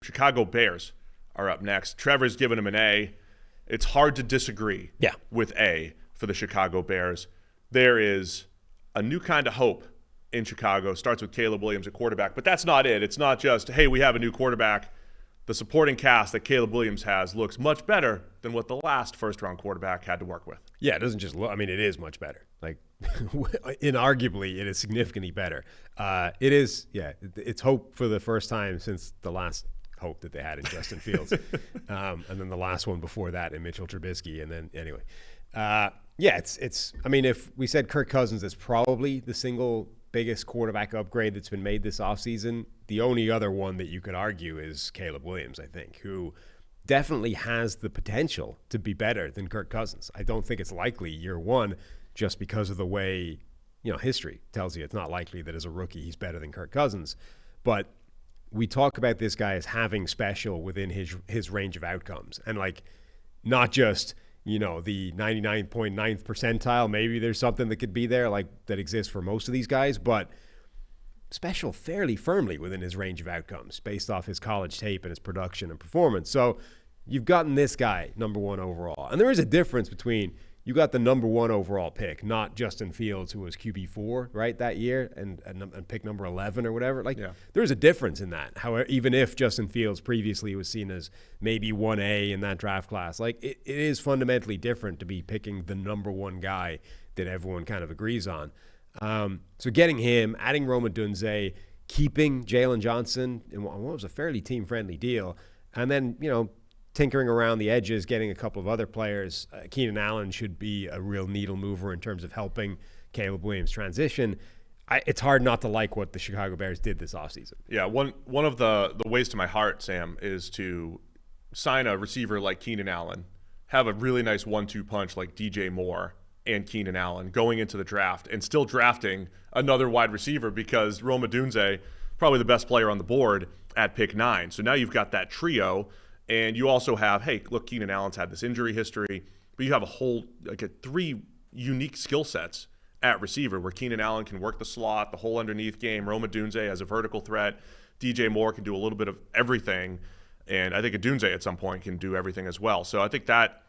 Chicago Bears are up next. Trevor's given him an A. It's hard to disagree with A for the Chicago Bears. There is a new kind of hope in Chicago. Starts with Caleb Williams at quarterback, but that's not it. It's not just, hey, we have a new quarterback. The supporting cast that Caleb Williams has looks much better than what the last first-round quarterback had to work with. Yeah, it doesn't just look – I mean, it is much better. Like, inarguably, it is significantly better. It is – yeah, it's hope for the first time since the last hope that they had in Justin Fields. And then the last one before that in Mitchell Trubisky. And then – anyway. Yeah, it's – I mean, if we said Kirk Cousins is probably the single biggest quarterback upgrade that's been made this offseason, the only other one that you could argue is Caleb Williams, I think, who definitely has the potential to be better than Kirk Cousins. I don't think it's likely year one just because of the way, history tells you it's not likely that as a rookie he's better than Kirk Cousins. But we talk about this guy as having special within his range of outcomes. And, not just, the 99.9th percentile. Maybe there's something that could be there that exists for most of these guys, but special fairly firmly within his range of outcomes based off his college tape and his production and performance. So you've gotten this guy number one overall. And there is a difference between you got the number one overall pick, not Justin Fields, who was QB4, right, that year, and pick number 11 or whatever. There's a difference in that. However, even if Justin Fields previously was seen as maybe 1A in that draft class, it is fundamentally different to be picking the number one guy that everyone kind of agrees on. So getting him, adding Rome Odunze, keeping Jalen Johnson in what was a fairly team-friendly deal, and then, tinkering around the edges, getting a couple of other players. Keenan Allen should be a real needle mover in terms of helping Caleb Williams transition. It's hard not to like what the Chicago Bears did this offseason. Yeah, one of the ways to my heart, Sam, is to sign a receiver like Keenan Allen, have a really nice 1-2 punch like DJ Moore and Keenan Allen going into the draft, and still drafting another wide receiver because Rome Odunze, probably the best player on the board at pick 9. So now you've got that trio. And you also have, hey, look, Keenan Allen's had this injury history, but you have a whole, three unique skill sets at receiver where Keenan Allen can work the slot, the whole underneath game. Rome Odunze as a vertical threat. DJ Moore can do a little bit of everything. And I think Odunze at some point can do everything as well. So I think that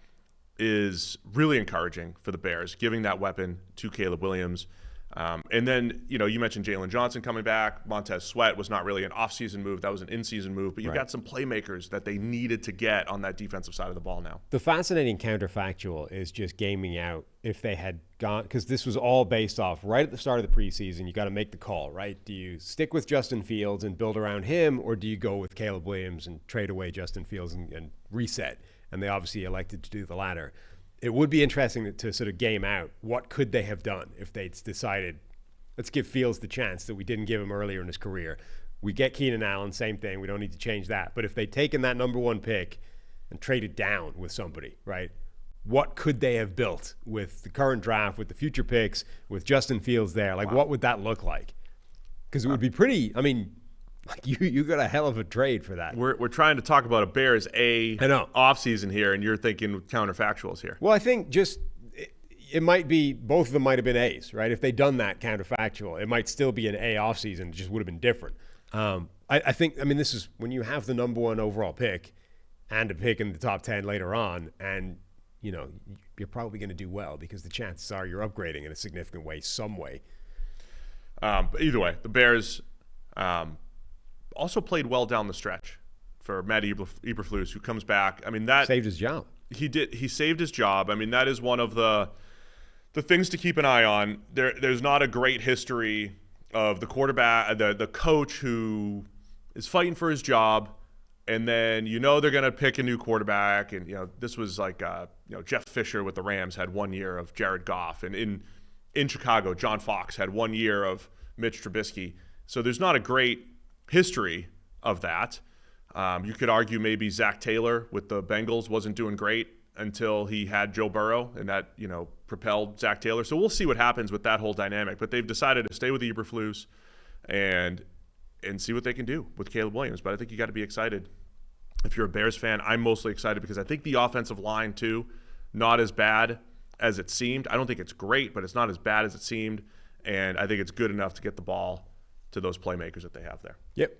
is really encouraging for the Bears, giving that weapon to Caleb Williams. And then, you mentioned Jalen Johnson coming back. Montez Sweat was not really an off-season move. That was an in-season move. But you've got some playmakers that they needed to get on that defensive side of the ball now. The fascinating counterfactual is just gaming out if they had gone – because this was all based off right at the start of the preseason. You got to make the call, right? Do you stick with Justin Fields and build around him, or do you go with Caleb Williams and trade away Justin Fields and reset? And they obviously elected to do the latter. It would be interesting to sort of game out what could they have done if they'd decided, let's give Fields the chance that we didn't give him earlier in his career. We get Keenan Allen, same thing. We don't need to change that. But if they'd taken that number one pick and traded down with somebody, right, what could they have built with the current draft, with the future picks, with Justin Fields there? What would that look like? Because it would be pretty, you got a hell of a trade for that. We're trying to talk about a Bears offseason here, and you're thinking counterfactuals here. Well, I think just it might be both of them might have been A's, right? If they'd done that counterfactual, it might still be an A offseason. It just would have been different. I think this is when you have the number one overall pick and a pick in the top 10 later on, and you're probably going to do well because the chances are you're upgrading in a significant way, some way. But either way, the Bears. Also played well down the stretch for Matt Eberflus, who comes back. That saved his job. He did. He saved his job. That is one of the things to keep an eye on. There's not a great history of the quarterback, the coach who is fighting for his job, and then they're going to pick a new quarterback. And this was Jeff Fisher with the Rams had 1 year of Jared Goff, and in Chicago, John Fox had 1 year of Mitch Trubisky. So there's not a great history of that. You could argue maybe Zach Taylor with the Bengals wasn't doing great until he had Joe Burrow, and that propelled Zach Taylor. So we'll see what happens with that whole dynamic. But they've decided to stay with Eberflus and see what they can do with Caleb Williams. But I think you got to be excited if you're a Bears fan. I'm mostly excited because I think the offensive line too, not as bad as it seemed. I don't think it's great, but it's not as bad as it seemed, and I think it's good enough to get the ball to those playmakers that they have there. Yep.